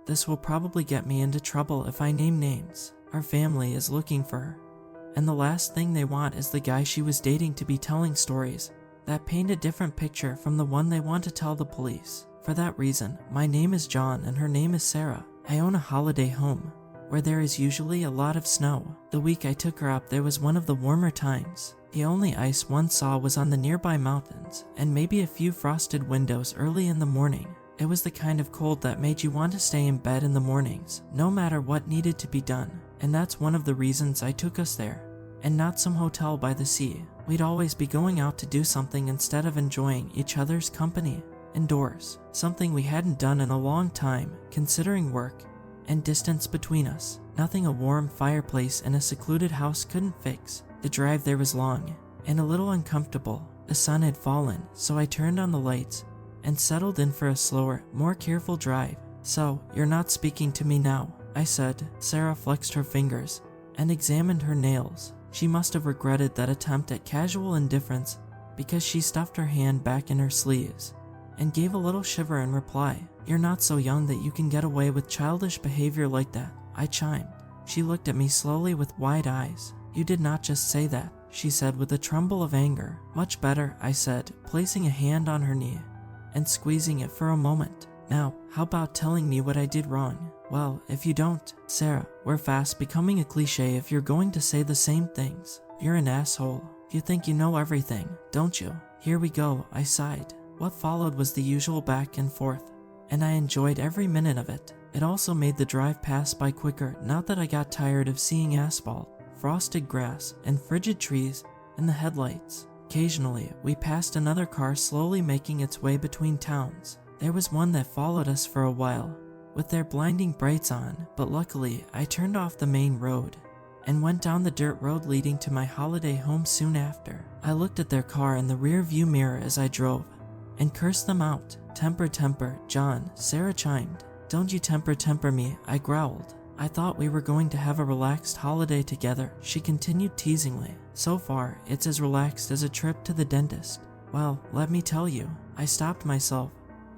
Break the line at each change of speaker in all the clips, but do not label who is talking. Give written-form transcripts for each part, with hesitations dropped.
This will probably get me into trouble if I name names. Our family is looking for her, and the last thing they want is the guy she was dating to be telling stories that paint a different picture from the one they want to tell the police. For that reason, my name is John and her name is Sarah. I own a holiday home where there is usually a lot of snow. The week I took her up, there was one of the warmer times. The only ice one saw was on the nearby mountains, and maybe a few frosted windows early in the morning. It was the kind of cold that made you want to stay in bed in the mornings, no matter what needed to be done. And that's one of the reasons I took us there, and not some hotel by the sea. We'd always be going out to do something instead of enjoying each other's company indoors, something we hadn't done in a long time, considering work and distance between us. Nothing a warm fireplace in a secluded house couldn't fix. The drive there was long and a little uncomfortable. The sun had fallen, so I turned on the lights and settled in for a slower, more careful drive. "So, you're not speaking to me now?" I said. Sarah flexed her fingers and examined her nails. She must have regretted that attempt at casual indifference, because she stuffed her hand back in her sleeves and gave a little shiver in reply. "You're not so young that you can get away with childish behavior like that," I chimed. She looked at me slowly with wide eyes. "You did not just say that," she said with a tremble of anger. "Much better," I said, placing a hand on her knee and squeezing it for a moment. "Now, how about telling me what I did wrong?" "Well, if you don't, Sarah, we're fast becoming a cliche if you're going to say the same things. You're an asshole. You think you know everything, don't you?" "Here we go," I sighed. What followed was the usual back and forth, and I enjoyed every minute of it. It also made the drive pass by quicker, not that I got tired of seeing asphalt, frosted grass, and frigid trees in the headlights. Occasionally, we passed another car slowly making its way between towns. There was one that followed us for a while, with their blinding brights on, but luckily I turned off the main road and went down the dirt road leading to my holiday home soon after. I looked at their car in the rear view mirror as I drove and cursed them out. "Temper, temper, John," Sarah chimed. "Don't you temper me," I growled. "I thought we were going to have a relaxed holiday together," she continued teasingly. "So far, it's as relaxed as a trip to the dentist." "Well, let me tell you." I stopped myself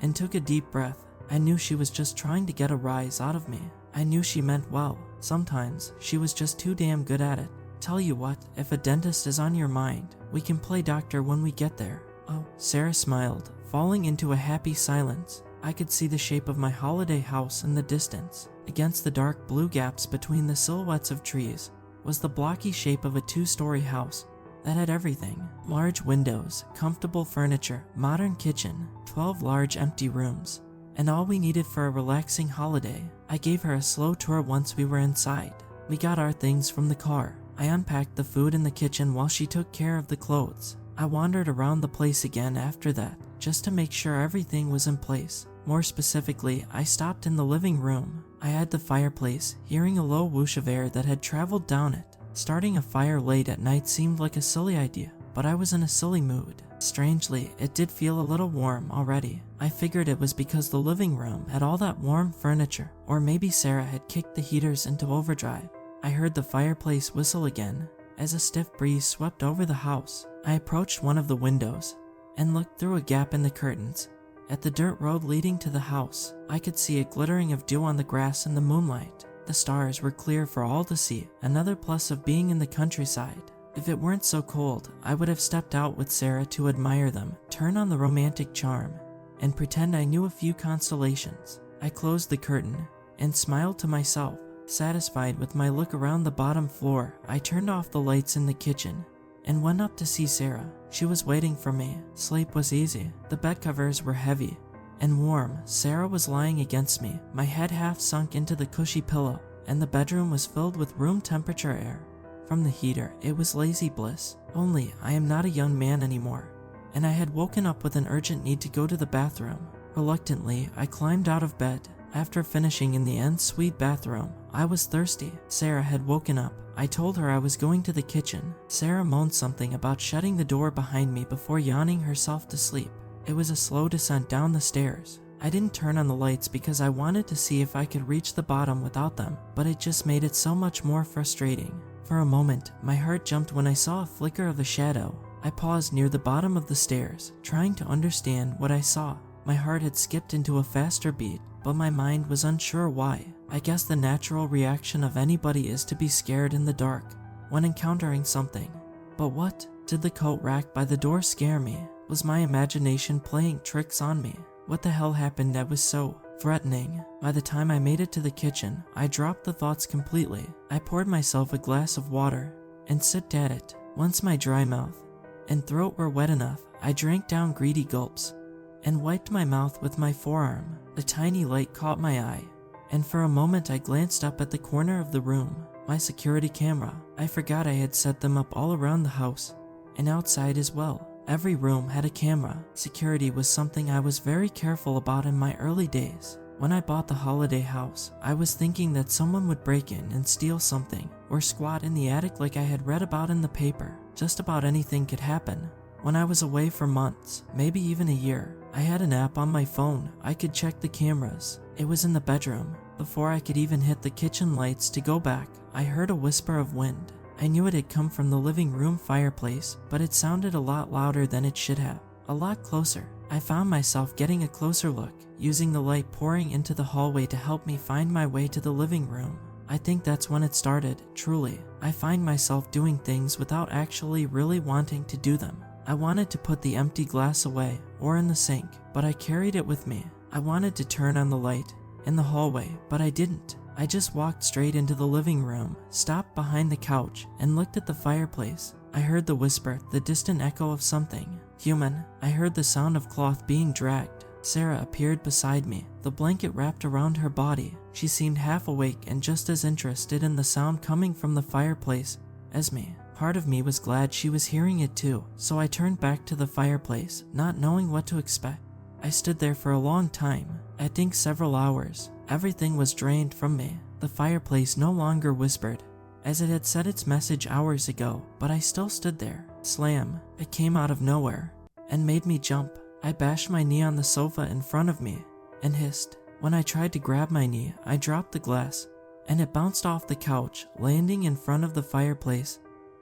and took a deep breath. I knew she was just trying to get a rise out of me. I knew she meant well. Sometimes she was just too damn good at it. "Tell you what, if a dentist is on your mind, we can play doctor when we get there." "Oh," Sarah smiled, falling into a happy silence. I could see the shape of my holiday house in the distance. Against the dark blue gaps between the silhouettes of trees was the blocky shape of a two-story house that had everything. Large windows, comfortable furniture, modern kitchen, 12 large empty rooms, and all we needed for a relaxing holiday. I gave her a slow tour once we were inside. We got our things from the car. I unpacked the food in the kitchen while she took care of the clothes. I wandered around the place again after that, just to make sure everything was in place. More specifically, I stopped in the living room. I had the fireplace, hearing a low whoosh of air that had traveled down it. Starting a fire late at night seemed like a silly idea, but I was in a silly mood. Strangely, it did feel a little warm already. I figured it was because the living room had all that warm furniture, or maybe Sarah had kicked the heaters into overdrive. I heard the fireplace whistle again as a stiff breeze swept over the house. I approached one of the windows and looked through a gap in the curtains at the dirt road leading to the house. I could see a glittering of dew on the grass in the moonlight. The stars were clear for all to see, another plus of being in the countryside. If it weren't so cold, I would have stepped out with Sarah to admire them, turn on the romantic charm, and pretend I knew a few constellations. I closed the curtain and smiled to myself. Satisfied with my look around the bottom floor, I turned off the lights in the kitchen and went up to see Sarah. She was waiting for me. Sleep was easy. The bed covers were heavy and warm. Sarah was lying against me, my head half sunk into the cushy pillow, and the bedroom was filled with room temperature air from the heater. It was lazy bliss. Only I am not a young man anymore, and I had woken up with an urgent need to go to the bathroom. Reluctantly, I climbed out of bed. After finishing in the ensuite bathroom, I was thirsty. Sarah had woken up. I told her I was going to the kitchen. Sarah moaned something about shutting the door behind me before yawning herself to sleep. It was a slow descent down the stairs. I didn't turn on the lights because I wanted to see if I could reach the bottom without them, but it just made it so much more frustrating. For a moment, my heart jumped when I saw a flicker of a shadow. I paused near the bottom of the stairs, trying to understand what I saw. My heart had skipped into a faster beat, but my mind was unsure why. I guess the natural reaction of anybody is to be scared in the dark when encountering something. But what? Did the coat rack by the door scare me? Was my imagination playing tricks on me? What the hell happened that was so threatening? By the time I made it to the kitchen, I dropped the thoughts completely. I poured myself a glass of water and sipped at it. Once my dry mouth and throat were wet enough, I drank down greedy gulps and wiped my mouth with my forearm. A tiny light caught my eye, and for a moment I glanced up at the corner of the room. My security camera. I forgot I had set them up all around the house and outside as well. Every room had a camera. Security was something I was very careful about in my early days. When I bought the holiday house, I was thinking that someone would break in and steal something, or squat in the attic like I had read about in the paper. Just about anything could happen. When I was away for months, maybe even a year, I had an app on my phone. I could check the cameras. It was in the bedroom. Before I could even hit the kitchen lights to go back, I heard a whisper of wind. I knew it had come from the living room fireplace, but it sounded a lot louder than it should have. A lot closer. I found myself getting a closer look, using the light pouring into the hallway to help me find my way to the living room. I think that's when it started, truly. I find myself doing things without actually really wanting to do them. I wanted to put the empty glass away, or in the sink, but I carried it with me. I wanted to turn on the light in the hallway, but I didn't. I just walked straight into the living room, stopped behind the couch, and looked at the fireplace. I heard the whisper, the distant echo of something human. I heard the sound of cloth being dragged. Sarah appeared beside me, the blanket wrapped around her body. She seemed half awake and just as interested in the sound coming from the fireplace as me. Part of me was glad she was hearing it too, so I turned back to the fireplace, not knowing what to expect. I stood there for a long time, I think several hours. Everything was drained from me. The fireplace no longer whispered, as it had said its message hours ago, but I still stood there. Slam! It came out of nowhere and made me jump. I bashed my knee on the sofa in front of me and hissed. When I tried to grab my knee, I dropped the glass and it bounced off the couch, landing in front of the fireplace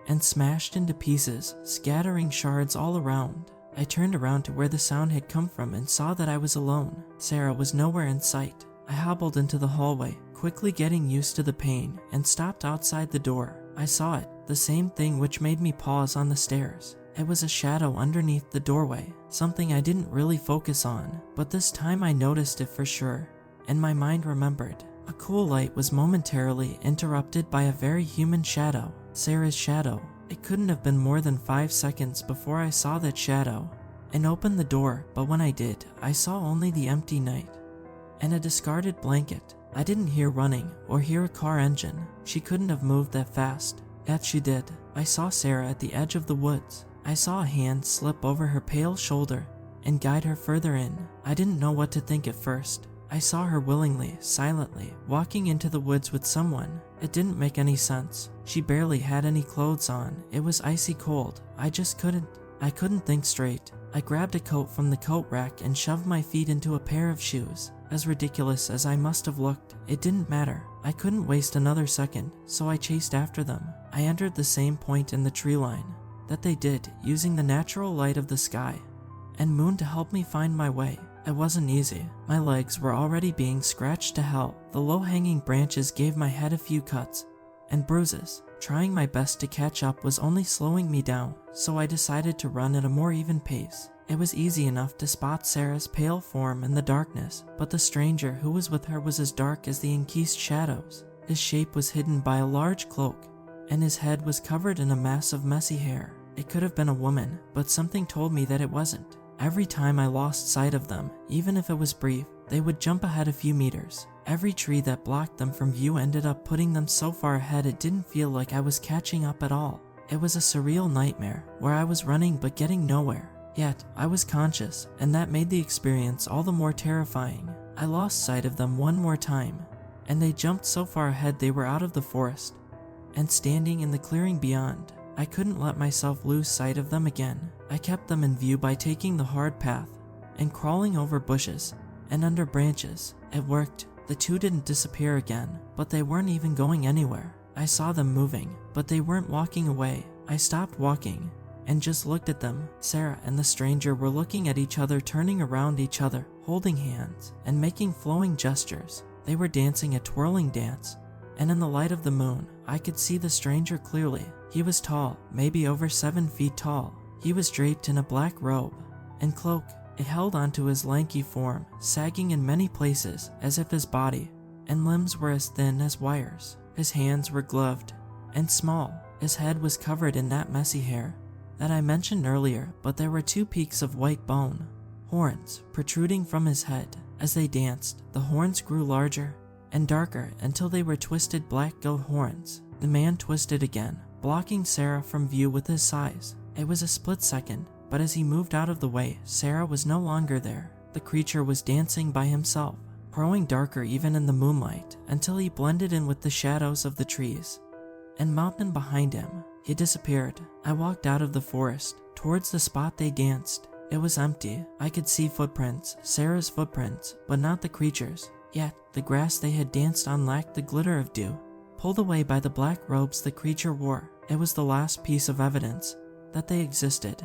and smashed into pieces, scattering shards all around. I turned around to where the sound had come from and saw that I was alone. Sarah was nowhere in sight. I hobbled into the hallway, quickly getting used to the pain, and stopped outside the door. I saw it, the same thing which made me pause on the stairs. It was a shadow underneath the doorway, something I didn't really focus on, but this time I noticed it for sure, and my mind remembered. A cool light was momentarily interrupted by a very human shadow, Sarah's shadow. It couldn't have been more than 5 seconds before I saw that shadow and opened the door, but when I did, I saw only the empty night and a discarded blanket. I didn't hear running or hear a car engine. She couldn't have moved that fast. Yet she did. I saw Sarah at the edge of the woods. I saw a hand slip over her pale shoulder and guide her further in. I didn't know what to think at first. I saw her willingly, silently, walking into the woods with someone. It didn't make any sense. She barely had any clothes on. It was icy cold. I couldn't think straight. I grabbed a coat from the coat rack and shoved my feet into a pair of shoes. As ridiculous as I must have looked, it didn't matter. I couldn't waste another second, so I chased after them. I entered the same point in the tree line that they did, using the natural light of the sky and moon to help me find my way. It wasn't easy. My legs were already being scratched to hell. The low-hanging branches gave my head a few cuts and bruises. Trying my best to catch up was only slowing me down, so I decided to run at a more even pace. It was easy enough to spot Sarah's pale form in the darkness, but the stranger who was with her was as dark as the encased shadows. His shape was hidden by a large cloak, and his head was covered in a mass of messy hair. It could have been a woman, but something told me that it wasn't. Every time I lost sight of them, even if it was brief, they would jump ahead a few meters. Every tree that blocked them from view ended up putting them so far ahead it didn't feel like I was catching up at all. It was a surreal nightmare, where I was running but getting nowhere. Yet, I was conscious, and that made the experience all the more terrifying. I lost sight of them one more time, and they jumped so far ahead they were out of the forest and standing in the clearing beyond. I couldn't let myself lose sight of them again. I kept them in view by taking the hard path and crawling over bushes and under branches. It worked. The two didn't disappear again, but they weren't even going anywhere. I saw them moving, but they weren't walking away. I stopped walking and just looked at them. Sarah and the stranger were looking at each other, turning around each other, holding hands and making flowing gestures. They were dancing a twirling dance, and in the light of the moon, I could see the stranger clearly. He was tall, maybe over 7 feet tall. He was draped in a black robe and cloak. It held onto his lanky form, sagging in many places as if his body and limbs were as thin as wires. His hands were gloved and small. His head was covered in that messy hair that I mentioned earlier, but there were 2 peaks of white bone, horns, protruding from his head. As they danced, the horns grew larger and darker until they were twisted black goat horns. The man twisted again, blocking Sarah from view with his size. It was a split second, but as he moved out of the way, Sarah was no longer there. The creature was dancing by himself, growing darker even in the moonlight until he blended in with the shadows of the trees and mountain behind him. He disappeared. I walked out of the forest towards the spot they danced. It was empty. I could see footprints, Sarah's footprints, but not the creature's. Yet, the grass they had danced on lacked the glitter of dew, pulled away by the black robes the creature wore. It was the last piece of evidence that they existed,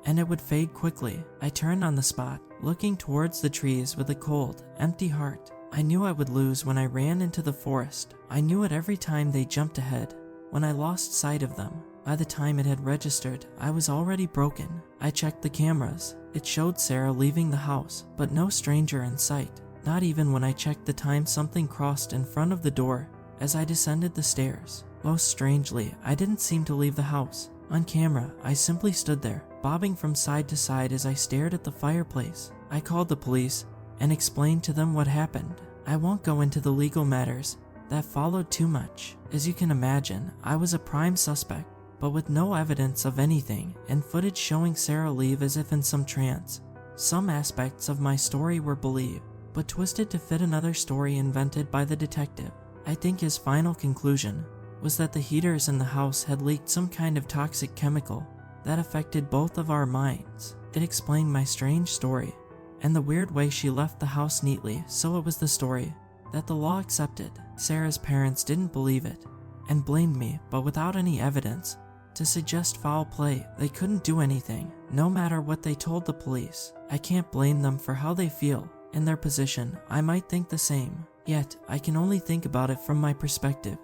and it would fade quickly. I turned on the spot, looking towards the trees with a cold, empty heart. I knew I would lose when I ran into the forest. I knew it every time they jumped ahead. When I lost sight of them, by the time it had registered, I was already broken. I checked the cameras. It showed Sarah leaving the house, but no stranger in sight. Not even when I checked the time something crossed in front of the door as I descended the stairs. Most strangely, I didn't seem to leave the house. On camera, I simply stood there, bobbing from side to side as I stared at the fireplace. I called the police and explained to them what happened. I won't go into the legal matters that followed too much. As you can imagine, I was a prime suspect, but with no evidence of anything and footage showing Sarah leave as if in some trance. Some aspects of my story were believed, but twisted to fit another story invented by the detective. I think his final conclusion was that the heaters in the house had leaked some kind of toxic chemical that affected both of our minds. It explained my strange story and the weird way she left the house neatly, so it was the story that the law accepted. Sarah's parents didn't believe it and blamed me, but without any evidence to suggest foul play. They couldn't do anything, no matter what they told the police. I can't blame them for how they feel. In their position, I might think the same. Yet, I can only think about it from my perspective,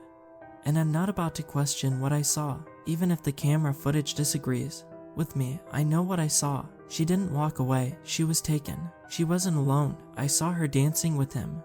and I'm not about to question what I saw. Even if the camera footage disagrees with me, I know what I saw. She didn't walk away, she was taken. She wasn't alone. I saw her dancing with him.